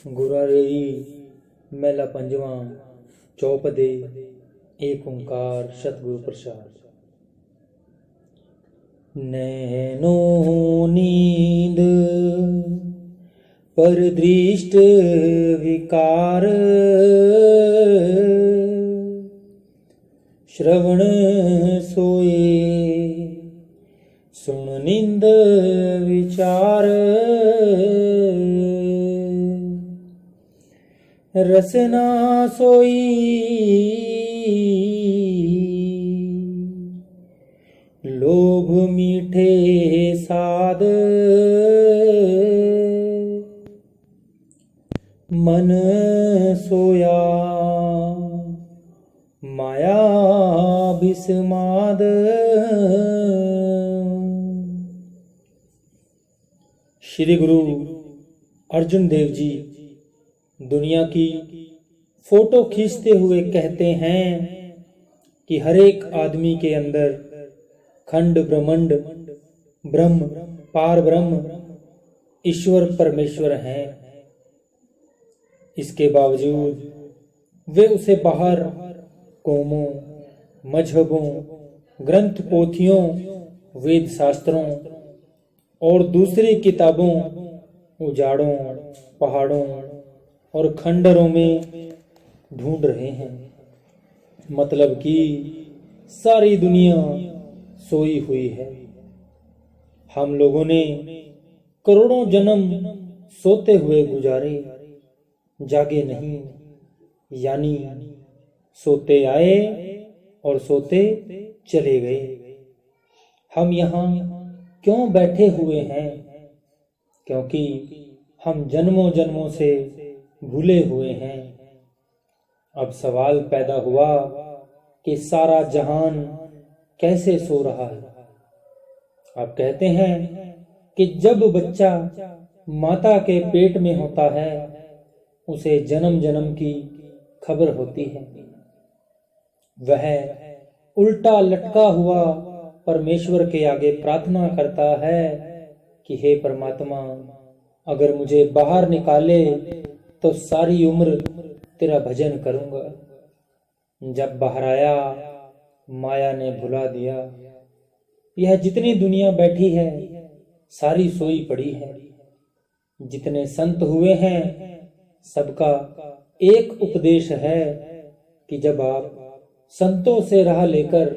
गुरारेई मेला पंजवा चौपदे एक ओंकार सतगुरु प्रसाद। नैनो नींद पर दृष्ट विकार, श्रवण सोए सुन निंद विचार, रसना सोई लोभ मीठे साद, मन सोया माया बिस्माद। श्री गुरु अर्जुन देव जी दुनिया की फोटो खींचते हुए कहते हैं कि हर एक आदमी के अंदर खंड ब्रह्मांड ब्रह्म पार ब्रह्म ईश्वर परमेश्वर हैं। इसके बावजूद वे उसे बाहर कौमों, मजहबों, ग्रंथ पोथियों, वेद शास्त्रों और दूसरी किताबों, उजाड़ों, पहाड़ों और खंडरों में ढूंढ रहे हैं। मतलब कि सारी दुनिया सोई हुई है। हम लोगों ने करोड़ों जन्म सोते हुए गुजारे, जागे नहीं, यानी सोते आए और सोते चले गए। हम यहाँ क्यों बैठे हुए हैं? क्योंकि हम जन्मों जन्मों से भूले हुए हैं। अब सवाल पैदा हुआ कि सारा जहान कैसे सो रहा है। आप कहते हैं कि जब बच्चा माता के पेट में होता है उसे जन्म जन्म की खबर होती है। वह उल्टा लटका हुआ परमेश्वर के आगे प्रार्थना करता है कि हे परमात्मा, अगर मुझे बाहर निकाले तो सारी उम्र तेरा भजन करूंगा। जब बाहर आया माया ने भुला दिया। यह जितनी दुनिया बैठी है सारी सोई पड़ी है। जितने संत हुए हैं सबका एक उपदेश है कि जब आप संतों से राह लेकर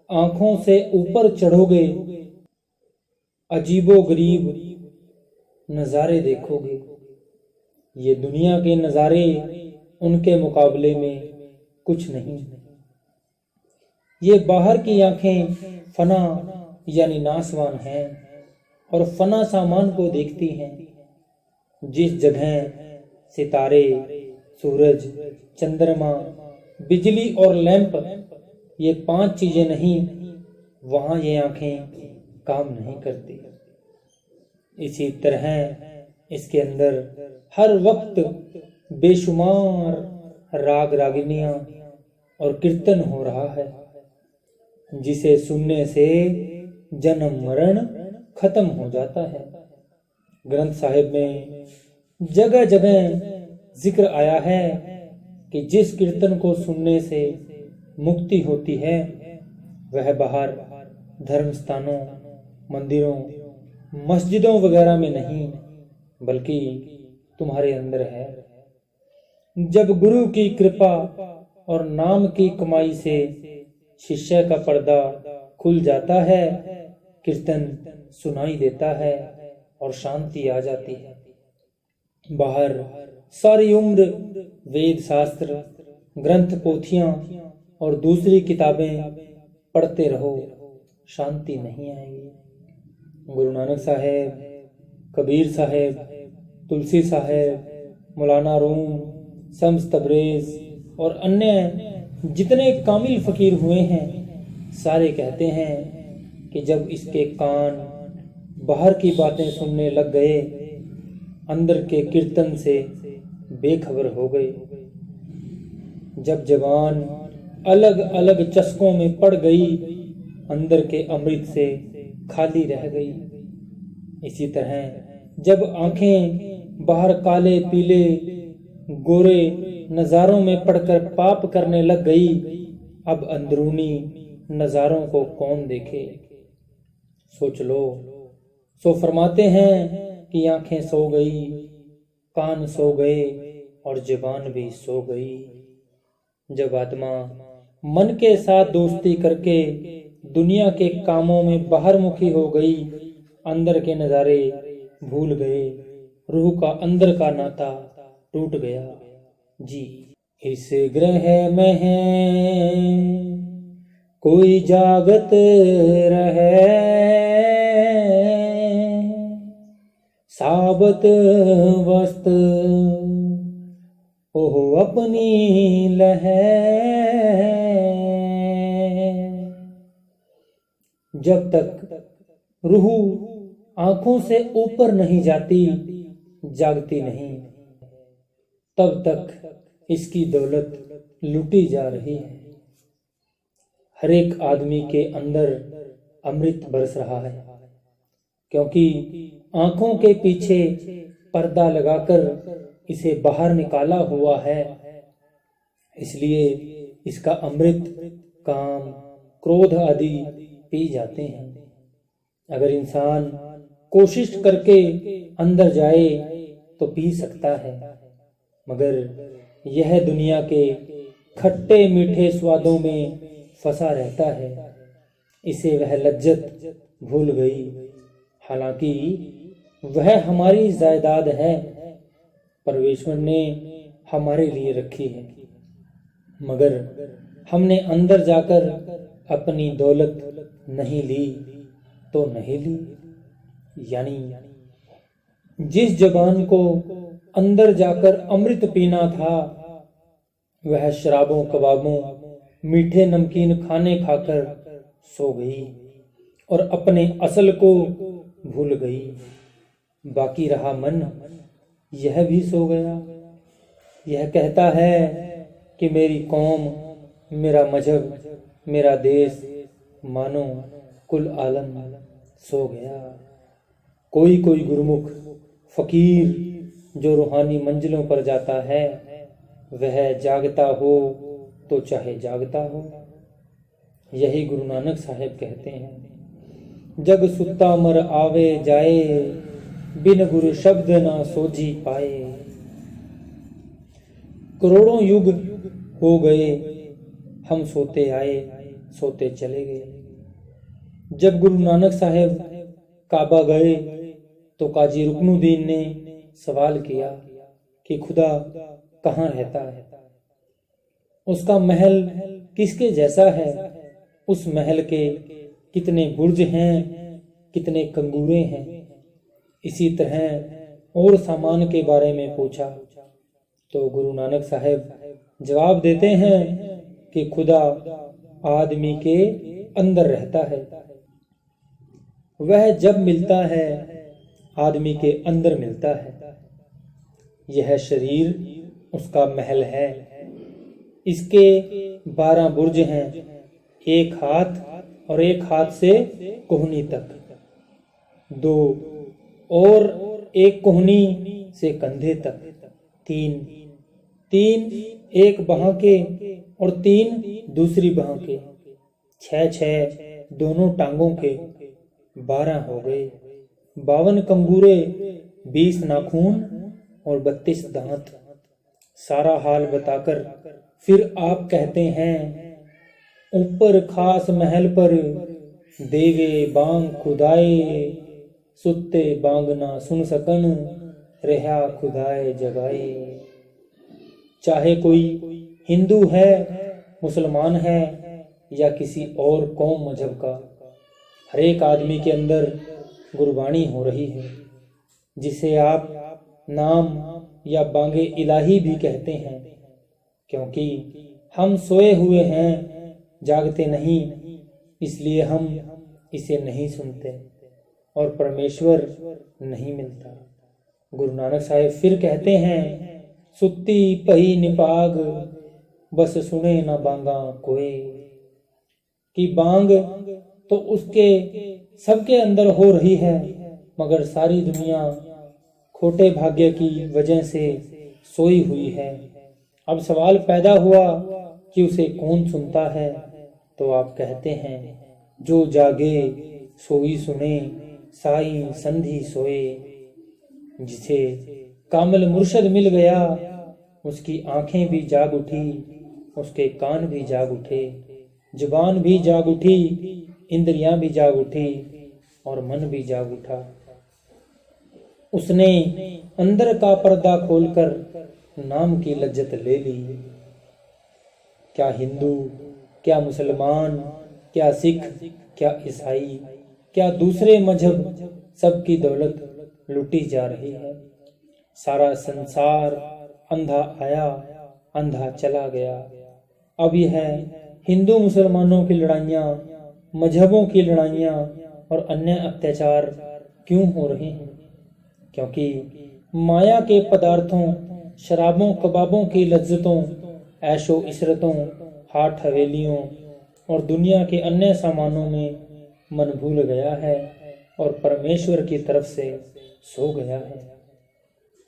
आंखों से ऊपर चढ़ोगे, अजीबो गरीब नजारे देखोगे। ये दुनिया के नजारे उनके मुकाबले में कुछ नहीं। ये बाहर की आंखें फना यानी नासवान हैं और फना सामान को देखती हैं। जिस जगह सितारे, सूरज, चंद्रमा, बिजली और लैंप ये 5 चीजें नहीं, वहां ये आंखें काम नहीं करती। इसी तरह इसके अंदर हर वक्त बेशुमार राग रागिनियां और कीर्तन हो रहा है, जिसे सुनने से जन्म मरण खत्म हो जाता है। ग्रंथ साहिब में जगह जगह जिक्र आया है कि जिस कीर्तन को सुनने से मुक्ति होती है वह बाहर धर्म स्थानों, मंदिरों, मस्जिदों वगैरह में नहीं बल्कि तुम्हारे अंदर है। जब गुरु की कृपा और नाम की कमाई से शिष्य का पर्दा खुल जाता है, कीर्तन सुनाई देता है और शांति आ जाती है। बाहर सारी उम्र वेद शास्त्र, ग्रंथ पोथियां और दूसरी किताबें पढ़ते रहो, शांति नहीं आएगी। गुरु नानक साहेब, कबीर साहेब, तुलसी साहेब, मौलाना रूम, शम्स तबरेज और अन्य जितने कामिल फकीर हुए हैं सारे कहते हैं कि जब इसके कान बाहर की बातें सुनने लग गए, अंदर के कीर्तन से बेखबर हो गए। जब जवान अलग अलग चस्कों में पड़ गई, अंदर के अमृत से खाली रह गई। इसी तरह जब आंखें बाहर काले पीले गोरे नज़ारों में पड़कर पाप करने लग गई, अब अंदरूनी नज़ारों को कौन देखे। सोच लो। सो फरमाते हैं कि आंखें सो गई, कान सो गए और जुबान भी सो गई। जब आत्मा मन के साथ दोस्ती करके दुनिया के कामों में बाहरमुखी हो गई, अंदर के नज़ारे भूल गए, रूह का अंदर का नाता टूट गया। जी, इस ग्रह में है कोई जागत रहे, साबत वस्त ओह अपनी लहे। जब तक रूह आंखों से ऊपर नहीं जाती, जागती नहीं, तब तक इसकी दौलत लूटी जा रही है। हर एक आदमी के अंदर अमृत बरस रहा है, क्योंकि आंखों के पीछे पर्दा लगाकर इसे बाहर निकाला हुआ है। इसलिए इसका अमृत काम क्रोध आदि पी जाते हैं। अगर इंसान कोशिश करके अंदर जाए तो पी सकता है, मगर यह दुनिया के खट्टे मीठे स्वादों में फंसा रहता है। इसे वह लज्जत भूल गई, हालांकि वह हमारी जायदाद है, परमेश्वर ने हमारे लिए रखी है, मगर हमने अंदर जाकर अपनी दौलत नहीं ली तो नहीं ली। यानी जिस जवान को अंदर जाकर अमृत पीना था, वह शराबों कबाबों मीठे नमकीन खाने खाकर सो गई और अपने असल को भूल गई। बाकी रहा मन, यह भी सो गया। यह कहता है कि मेरी कौम, मेरा मजहब, मेरा देश, मानो कुल आलम सो गया। कोई कोई गुरमुख फकीर जो रूहानी मंजिलों पर जाता है, वह जागता हो तो चाहे जागता हो। यही गुरु नानक साहेब कहते हैं, जग सुता मर आवे जाए, बिन गुरु शब्द ना सोझी पाए। करोड़ों युग हो गए, हम सोते आए, सोते चले गए। जब गुरु नानक साहेब काबा गए तो काजी रुकनुद्दीन ने सवाल किया कि खुदा कहाँ रहता है, उसका महल किसके जैसा है, उस महल के कितने बुर्ज हैं, कितने कंगूरे हैं। इसी तरह और सामान के बारे में पूछा तो गुरु नानक साहेब जवाब देते हैं कि खुदा आदमी के अंदर रहता है। वह जब मिलता है आदमी के अंदर मिलता है। यह शरीर उसका महल है। इसके 12 बुर्ज हैं, एक हाथ और एक हाथ से कोहनी तक, 2 और एक कोहनी से कंधे तक, 3 एक बाह के और 3 दूसरी बाह के, 6 दोनों टांगों के, 12 हो गए। 52 कंगूरे, 20 नाखून और 32 दांत। सारा हाल बताकर फिर आप कहते हैं, ऊपर खास महल पर देवे बांग खुदाए, सुत्ते बांग ना सुन सकन, रहा खुदाए जगाए। चाहे कोई हिंदू है, मुसलमान है या किसी और कौम मजहब का, हर एक आदमी के अंदर गुरबाणी हो रही है, जिसे आप नाम या बांगे इलाही भी कहते हैं। क्योंकि हम सोए हुए हैं, जागते नहीं, इसलिए हम इसे नहीं सुनते और परमेश्वर नहीं मिलता। गुरु नानक साहेब फिर कहते हैं, सुत्ती पही निपाग, बस सुने ना बांगा कोई। कि बांग तो उसके सबके अंदर हो रही है, मगर सारी दुनिया खोटे भाग्य की वजह से सोई हुई है। अब सवाल पैदा हुआ कि उसे कौन सुनता है, तो आप कहते हैं जो जागे सोई सुने, साईं संधि सोए। जिसे कामिल मुर्शद मिल गया, उसकी आंखें भी जाग उठी, उसके कान भी जाग उठे, जुबान भी जाग उठी, इंद्रियां भी जाग उठी और मन भी जाग उठा। उसने अंदर का पर्दा खोलकर नाम की लज्जत ले ली। क्या हिंदू, क्या मुसलमान, क्या सिख, क्या ईसाई, क्या दूसरे मजहब, सबकी दौलत लूटी जा रही है। सारा संसार अंधा आया, अंधा चला गया। अब यह हिंदू मुसलमानों की लड़ाइयाँ, मजहबों की लड़ाइयाँ और अन्य अत्याचार क्यों हो रहे हैं? क्योंकि माया के पदार्थों, शराबों कबाबों की लज्जतों, ऐशो इशरतों, हाट हवेलियों और दुनिया के अन्य सामानों में मन भूल गया है और परमेश्वर की तरफ से सो गया है।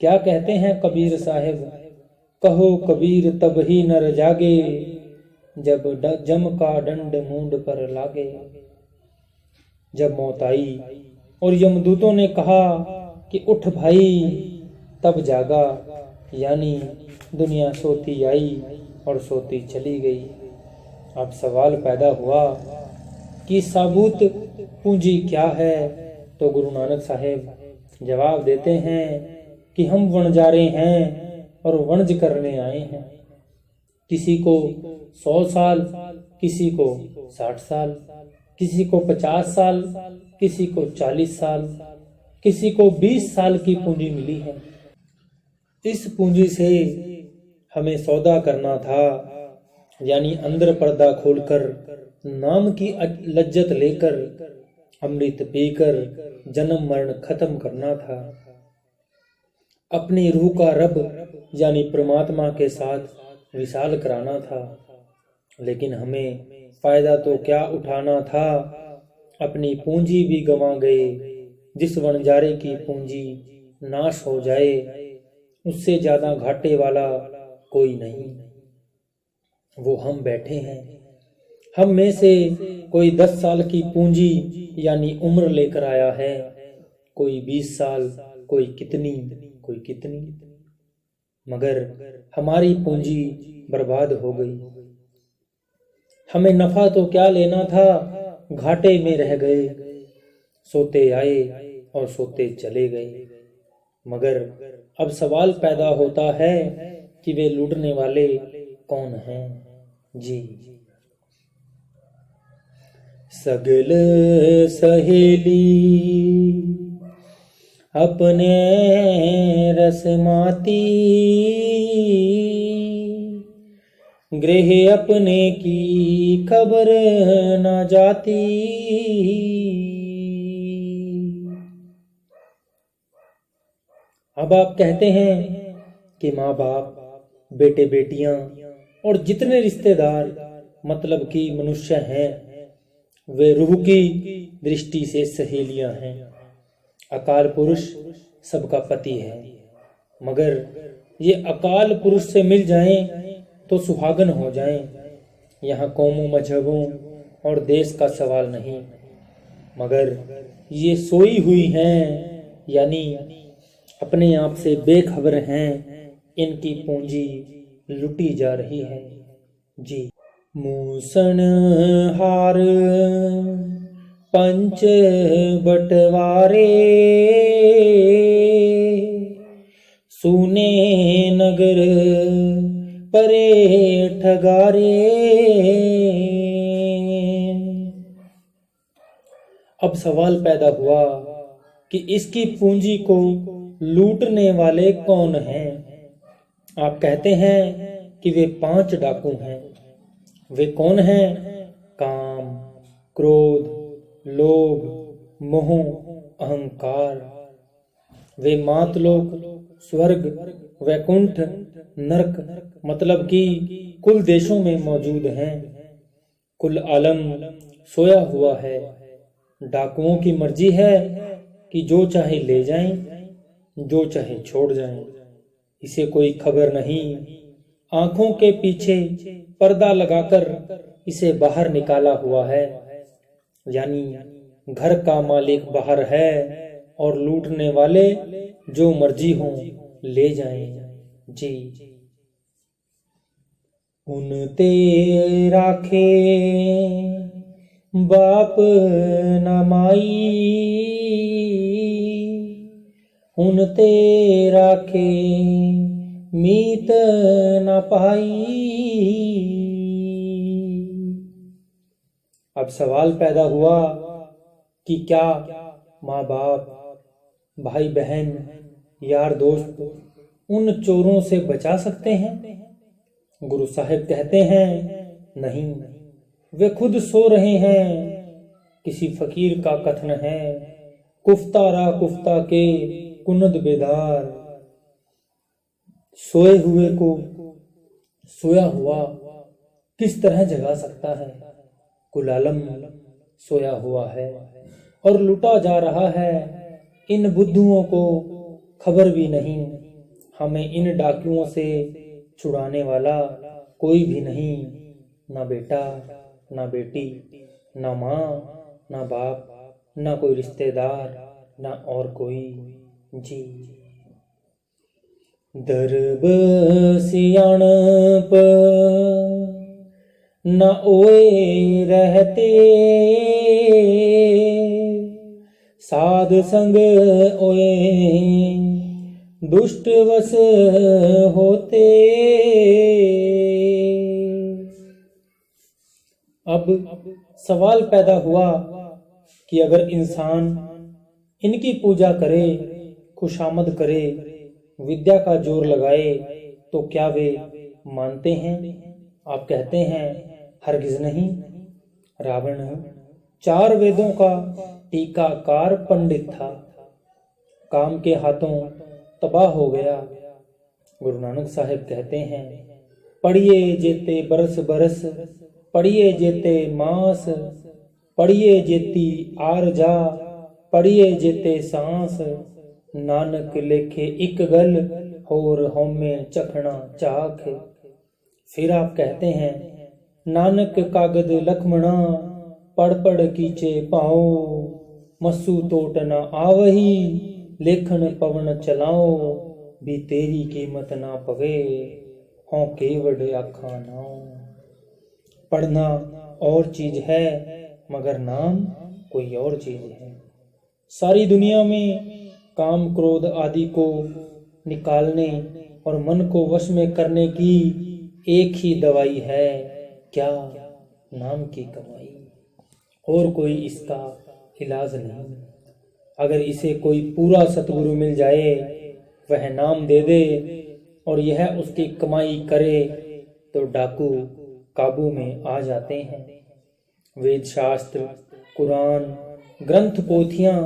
क्या कहते हैं कबीर साहिब, कहो कबीर तब ही नर जागे, जब जम का दंड मूंड पर लागे। जब मौत आई और यमदूतों ने कहा कि उठ भाई, तब जागा, यानी दुनिया सोती आई और सोती चली गई। अब सवाल पैदा हुआ कि साबूत पूंजी क्या है, तो गुरु नानक साहिब जवाब देते हैं कि हम वणजारे हैं और वणज करने आए हैं। किसी को 100 साल, किसी को 60 साल, किसी को 50 साल, किसी को 40 साल, किसी को 20 साल की पूंजी मिली है। इस पूंजी से हमें सौदा करना था, यानी अंदर पर्दा खोलकर नाम की लज्जत लेकर अमृत पीकर जन्म मरण खत्म करना था। अपनी रूह का रब यानी परमात्मा के साथ विशाल कराना था। लेकिन हमें फायदा तो क्या उठाना था, अपनी पूंजी भी गंवा गए। जिस वणजारे की पूंजी नाश हो जाए, उससे ज्यादा घाटे वाला कोई नहीं। वो हम बैठे हैं। हम में से कोई 10 साल की पूंजी यानी उम्र लेकर आया है, कोई 20 साल, कोई कितनी, कोई कितनी, मगर हमारी पूंजी बर्बाद हो गई। हमें नफा तो क्या लेना था, घाटे में रह गए। सोते आए और सोते चले गए। मगर अब सवाल पैदा होता है कि वे लूटने वाले कौन हैं? जी, सगल सहेली अपने रसमाती, गृह अपने की खबर न जाती। अब आप कहते हैं कि माँ बाप, बेटे बेटियां और जितने रिश्तेदार मतलब कि मनुष्य हैं, वे रूह की दृष्टि से सहेलियां हैं। अकाल पुरुष सबका पति है, मगर ये अकाल पुरुष से मिल जाएं तो सुहागन हो जाएं। यहाँ कौमों, मजहबों और देश का सवाल नहीं, मगर ये सोई हुई हैं, यानी अपने आप से बेखबर हैं। इनकी पूंजी लुटी जा रही है। जी, मूसण हार पंच बटवारे, सुने नगर परे ठगारे। अब सवाल पैदा हुआ कि इसकी पूंजी को लूटने वाले कौन हैं? आप कहते हैं कि वे 5 डाकू हैं। वे कौन हैं? काम, क्रोध, लोभ, मोह, अहंकार। वे मातलोक, स्वर्ग, वैकुंठ, नरक मतलब कि कुल देशों में मौजूद हैं। कुल आलम सोया हुआ है। डाकुओं की मर्जी है कि जो चाहे ले जाएं, जो चाहे छोड़ जाएं, इसे कोई खबर नहीं। आंखों के पीछे पर्दा लगाकर इसे बाहर निकाला हुआ है, यानी घर का मालिक बाहर है और लूटने वाले जो मर्जी हों ले जाएं जी। उन ते राखे बाप न माई, उन ते राखे मीत न पाई। अब सवाल पैदा हुआ कि क्या माँ बाप, भाई बहन, यार दोस्त उन चोरों से बचा सकते हैं? गुरु साहिब कहते हैं नहीं, वे खुद सो रहे हैं। किसी फकीर का कथन है, कुफ्ता रा कुफ्ता के कुनद बेदार। सोए हुए को सोया हुआ किस तरह जगा सकता है? कुल आलम सोया हुआ है और लुटा जा रहा है। इन बुद्धुओं को खबर भी नहीं, हमें इन डाकुओं से छुड़ाने वाला कोई भी नहीं। ना बेटा, ना बेटी, ना माँ, ना बाप, ना कोई रिश्तेदार, ना और कोई जी। दरब सियाणप न ओए रहते, साध संग ओए दुष्ट वस होते। अब सवाल पैदा हुआ कि अगर इंसान इनकी पूजा करे, खुशामद करे, विद्या का जोर लगाए तो क्या वे मानते हैं? आप कहते हैं हरगिज नहीं। रावण 4 वेदों का टीकाकार पंडित था, काम के हाथों तबाह हो गया। गुरु नानक साहिब कहते हैं, पढ़िए जेते बरस बरस, पढ़िए जेते मास, पढ़िए जेती आर जा, पढ़िए जेते सांस। नानक लेखे इक गल, होर होमे चखना चाख। फिर आप कहते हैं, नानक कागद लखमणा, पढ़ पढ़ कीचे पाओ। मस्सू तोट न आवही, लेखन पवन चलाओ। भी तेरी कीमत ना पवे, हों केवड आखा नाओ। पढ़ना और चीज है, मगर नाम कोई और चीज है। सारी दुनिया में काम क्रोध आदि को निकालने और मन को वश में करने की एक ही दवाई है, क्या? नाम की कमाई। और कोई इसका इलाज नहीं। अगर इसे कोई पूरा सतगुरु मिल जाए, वह नाम दे दे और यह उसकी कमाई करे, तो डाकू काबू में आ जाते हैं। वेद शास्त्र, कुरान, ग्रंथ पोथियां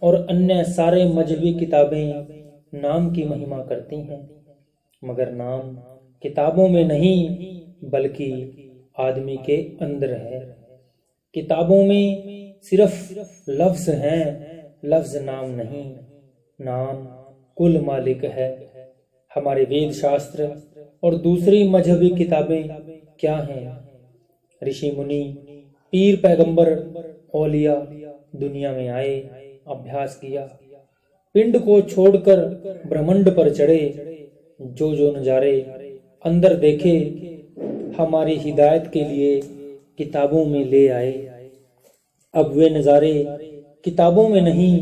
और अन्य सारे मजहबी किताबें नाम की महिमा करती हैं, मगर नाम किताबों में नहीं बल्कि आदमी के अंदर है। किताबों में सिर्फ लफ्ज हैं, लफ्ज नाम नहीं। नाम कुल मालिक है। हमारे वेद शास्त्र और दूसरी मजहबी किताबें क्या हैं? ऋषि मुनि, पीर पैगंबर, औलिया दुनिया में आए, अभ्यास किया, पिंड को छोड़कर ब्रह्मांड पर चढ़े, जो जो नजारे अंदर देखे हमारी हिदायत के लिए किताबों में ले आए। अब वे नजारे किताबों में नहीं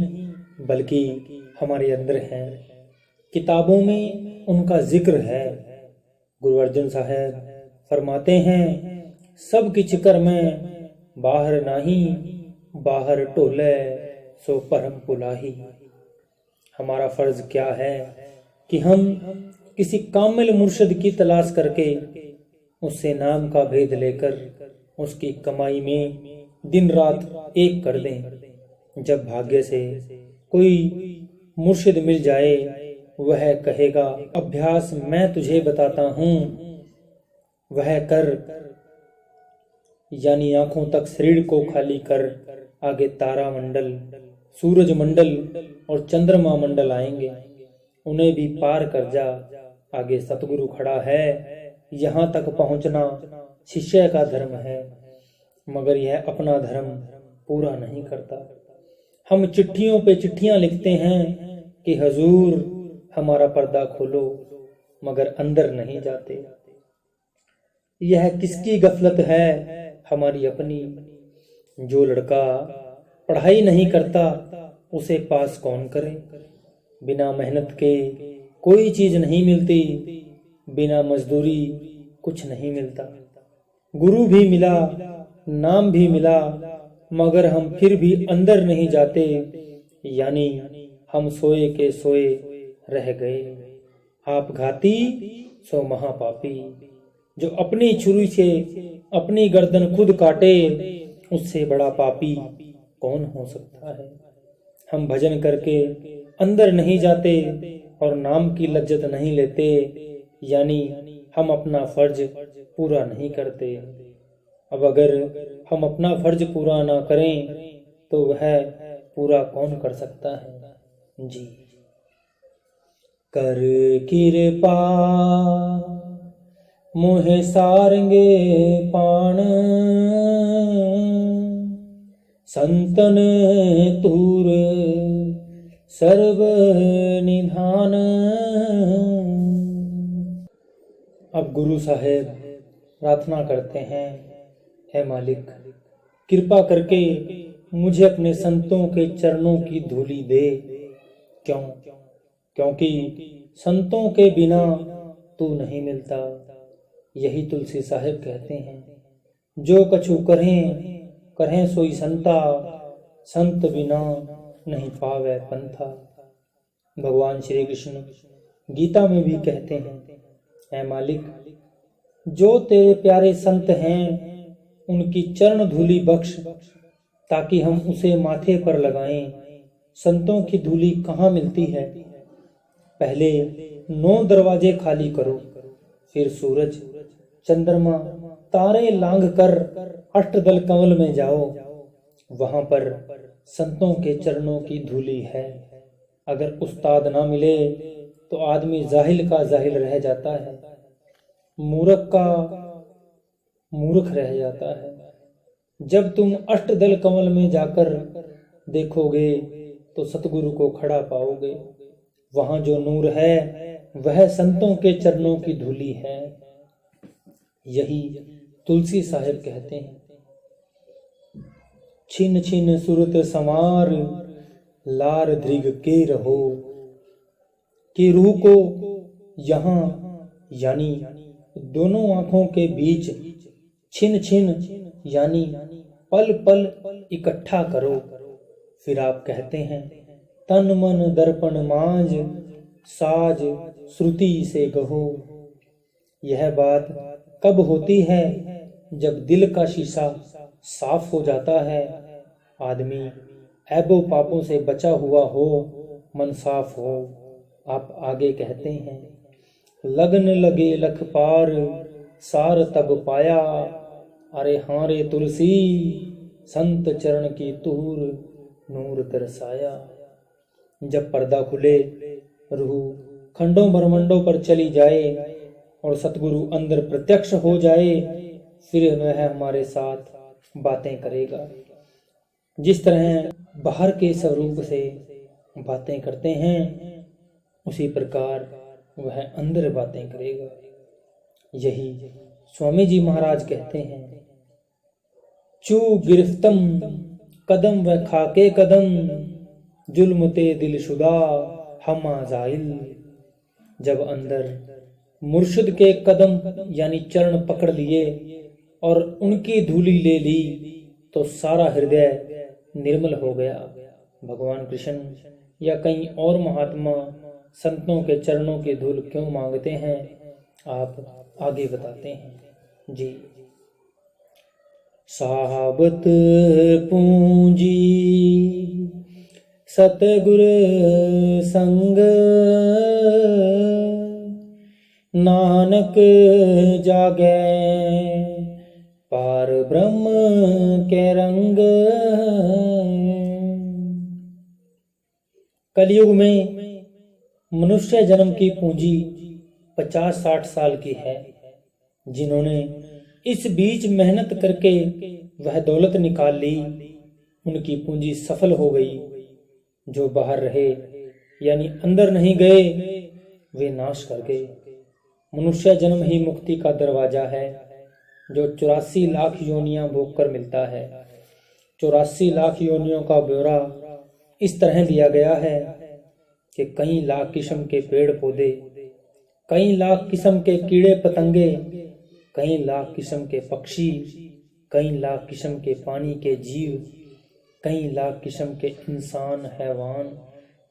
बल्कि हमारे अंदर हैं। किताबों में उनका जिक्र है। गुरु अर्जन साहब फरमाते हैं, सब किछ कर मैं बाहर नाही, बाहर टोले सो परम पुलाही। हमारा फर्ज क्या है कि हम किसी कामिल मुर्शिद की तलाश करके उससे नाम का भेद लेकर उसकी कमाई में दिन रात एक कर दें। जब भाग्य से कोई मुर्शिद मिल जाए, वह कहेगा, अभ्यास मैं तुझे बताता हूँ, वह कर, यानी आंखों तक शरीर को खाली कर। आगे तारा मंडल, सूरज मंडल और चंद्रमा मंडल आएंगे। उन्हें भी पार कर जा। आगे सतगुरु खड़ा है, यहाँ तक पहुँचना शिष्य का धर्म है, मगर यह अपना धर्म पूरा नहीं करता। हम चिट्ठियों पे चिट्ठियां लिखते हैं कि हजूर हमारा पर्दा खोलो, मगर अंदर नहीं जाते। यह किसकी गफलत है? हमारी अपनी। जो लड़का पढ़ाई नहीं करता उसे पास कौन करे? बिना मेहनत के कोई चीज नहीं मिलती, बिना मजदूरी कुछ नहीं मिलता। गुरु भी मिला, नाम भी मिला, मगर हम फिर भी अंदर नहीं जाते, यानी हम सोए के सोए रह गए। आप घाती सो महापापी। जो अपनी छुरी से अपनी गर्दन खुद काटे, उससे बड़ा पापी कौन हो सकता है? हम भजन करके अंदर नहीं जाते और नाम की लज्जत नहीं लेते, यानी हम अपना फर्ज पूरा नहीं करते। अब अगर हम अपना फर्ज पूरा ना करें तो वह पूरा कौन कर सकता है? जी। कर कृपा मोहे सारंगे पाण, संतन तूर सर्व निधान। अब गुरु साहेब प्रार्थना करते हैं, हे मालिक कृपा करके मुझे अपने संतों के चरणों की धूली दे। क्यों? क्योंकि संतों के बिना तू नहीं मिलता। यही तुलसी साहेब कहते हैं, जो कछु करें करें सोई संता, संत बिना नहीं पावे पंथा। भगवान श्री कृष्ण गीता में भी कहते हैं, ऐ मालिक जो तेरे प्यारे संत हैं उनकी चरण धूली बख्श, ताकि हम उसे माथे पर लगाएं। संतों की धूली कहाँ मिलती है? पहले 9 दरवाजे खाली करो, फिर सूरज चंद्रमा तारे लांघ कर अष्टदल कमल में जाओ, वहां पर संतों के चरणों की धूली है। अगर उस्ताद ना मिले तो आदमी जाहिल का जाहिल रह जाता है, मूर्ख का मूर्ख रह जाता है। जब तुम अष्टदल कमल में जाकर देखोगे तो सतगुरु को खड़ा पाओगे। वहां जो नूर है वह संतों के चरणों की धूली है। यही तुलसी साहेब कहते हैं, छिन छिन सुरत समार लार दृग के रहो, कि रूह को यहाँ यानी दोनों आंखों के बीच छिन छिन यानी पल पल इकट्ठा करो। फिर आप कहते हैं, तन मन दर्पण मांझ साज श्रुति से गहो। यह बात कब होती है? जब दिल का शीशा साफ हो जाता है, आदमी ऐबों पापों से बचा हुआ हो, मन साफ हो। आप आगे कहते हैं, लगन लगे लख पार सार तब पाया, अरे हाँ रे तुलसी संत चरण की तूर नूर तरसाया। जब पर्दा खुले, रूह खंडों ब्रह्मंडों पर चली जाए और सतगुरु अंदर प्रत्यक्ष हो जाए, फिर वह हमारे साथ बातें करेगा। जिस तरह बाहर के स्वरूप से बातें करते हैं, उसी प्रकार वह अंदर बातें करेगा। यही स्वामी जी महाराज कहते हैं, चू गिरफ्तम कदम व खाके कदम, जुल्म ते दिलशुदा हम आजाइल। जब अंदर मुर्शिद के कदम यानी चरण पकड़ लिए और उनकी धूली ले ली तो सारा हृदय निर्मल हो गया। भगवान कृष्ण या कहीं और महात्मा संतों के चरणों की धूल क्यों मांगते हैं, आप आगे बताते हैं जी। साबत पूंजी सतगुर संग, नानक जागे पार ब्रह्म के रंग। कलयुग में मनुष्य जन्म की पूंजी 50-60 साल की है। जिन्होंने इस बीच मेहनत करके वह दौलत निकाल ली, उनकी पूंजी सफल हो गई। जो बाहर रहे यानी अंदर नहीं गए, वे नाश कर गए। मनुष्य जन्म ही मुक्ति का दरवाजा है, जो 84 लाख योनियां भोग कर मिलता है। 84 लाख योनियों का ब्यौरा इस तरह दिया गया है कि कई लाख किस्म के पेड़ पौधे, कई लाख किस्म के कीड़े पतंगे, कई लाख किस्म के पक्षी, कई लाख किस्म के पानी के जीव, कई लाख किस्म के इंसान, हैवान,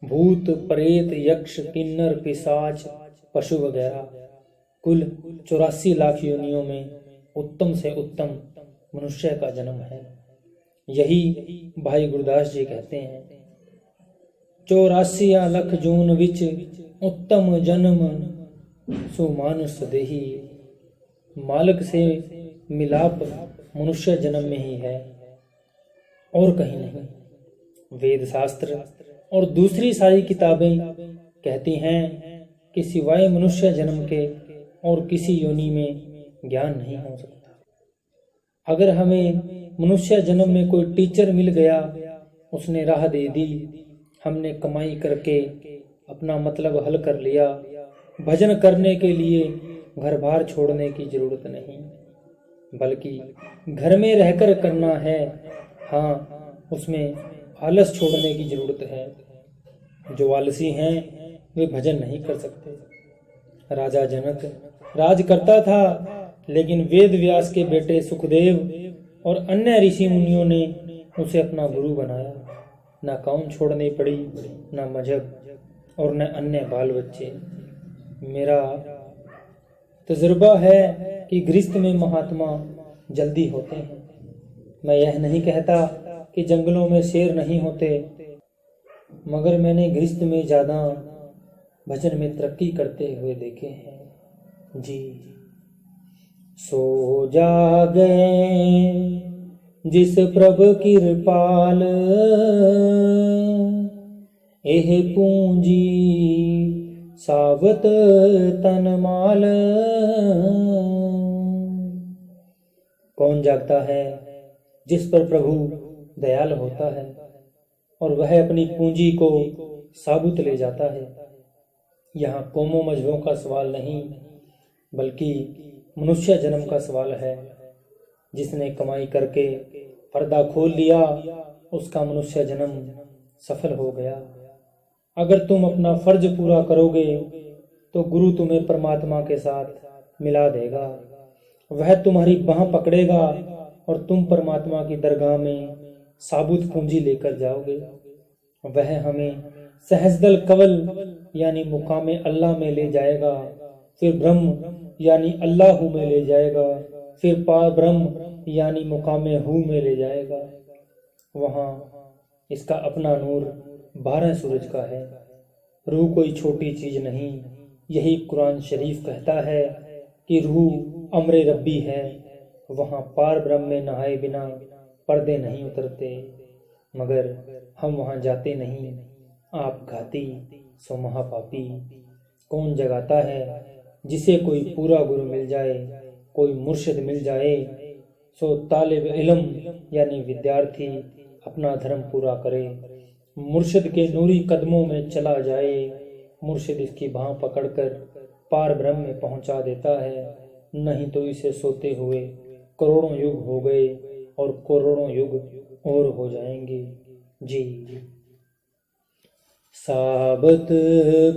भूत, प्रेत, यक्ष, किन्नर, पिशाच, पशु वगैरह, कुल 84 लाख योनियों में उत्तम से उत्तम मनुष्य का जन्म है। यही भाई गुरदास जी कहते हैं, 84 लख जून विच उत्तम जन्म सुमानुष देही। मालिक से मिलाप मनुष्य जन्म में ही है और कहीं नहीं। वेद शास्त्र और दूसरी सारी किताबें कहती हैं कि सिवाय मनुष्य जन्म के और किसी योनि में ज्ञान नहीं हो सकता। अगर हमें मनुष्य जन्म में कोई टीचर मिल गया, उसने राह दे दी, हमने कमाई करके अपना मतलब हल कर लिया, भजन करने के लिए घर बार छोड़ने की जरूरत नहीं, बल्कि घर में रहकर करना है। हाँ, उसमें आलस छोड़ने की जरूरत है। जो आलसी हैं वे भजन नहीं कर सकते। राजा जनक राज करता था, लेकिन वेद व्यास के बेटे सुखदेव और अन्य ऋषि मुनियों ने उसे अपना गुरु बनाया। न कौन छोड़नी पड़ी, न मजहब और न अन्य बाल बच्चे। मेरा तजुर्बा है कि गृहस्थ में महात्मा जल्दी होते हैं। मैं यह नहीं कहता कि जंगलों में शेर नहीं होते, मगर मैंने गृहस्थ में ज़्यादा भजन में तरक्की करते हुए देखे हैं जी। सो जागे जिस प्रभु कृपाल, एह पूंजी सावत तनमाल। कौन जागता है? जिस पर प्रभु दयाल होता है और वह अपनी पूंजी को साबुत ले जाता है। यहाँ कौमों मजहबों का सवाल नहीं, बल्कि मनुष्य जन्म का सवाल है। जिसने कमाई करके पर्दा खोल लिया, उसका मनुष्य जन्म सफल हो गया। अगर तुम अपना फर्ज पूरा करोगे तो गुरु तुम्हें परमात्मा के साथ मिला देगा। वह तुम्हारी बाह पकड़ेगा और तुम परमात्मा की दरगाह में साबुत पूंजी लेकर जाओगे। वह हमें सहजदल कवल यानी मुकामे अल्लाह में ले जाएगा, फिर ब्रह्म यानी अल्लाह में ले जाएगा, फिर पार ब्रह्म यानी मुकामे हु में ले जाएगा। वहाँ इसका अपना नूर 12 सूरज का है। रूह कोई छोटी चीज नहीं। यही कुरान शरीफ कहता है कि रूह अमरे रब्बी है। वहाँ पार ब्रह्म में नहाए बिना पर्दे नहीं उतरते, मगर हम वहाँ जाते नहीं। आप घाती सो महापापी। कौन जगाता है? जिसे कोई पूरा गुरु मिल जाए, कोई मुर्शिद मिल जाए, सो तालिब इल्म यानी विद्यार्थी अपना धर्म पूरा करे, मुर्शिद के नूरी कदमों में चला जाए। मुर्शिद इसकी बाह पकड़कर पार ब्रह्म में पहुंचा देता है। नहीं तो इसे सोते हुए करोड़ों युग हो गए और करोड़ों युग और हो जाएंगे जी। साबत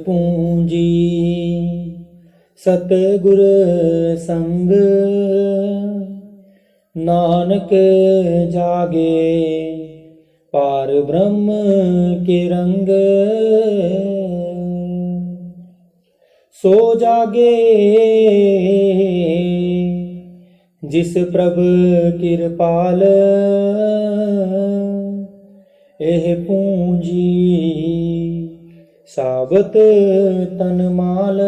पूंजी सतगुर संग, नानक जागे पार ब्रह्म के रंग। सो जागे जिस प्रभु कृपाल, एह पूंजी साबत तनमाल।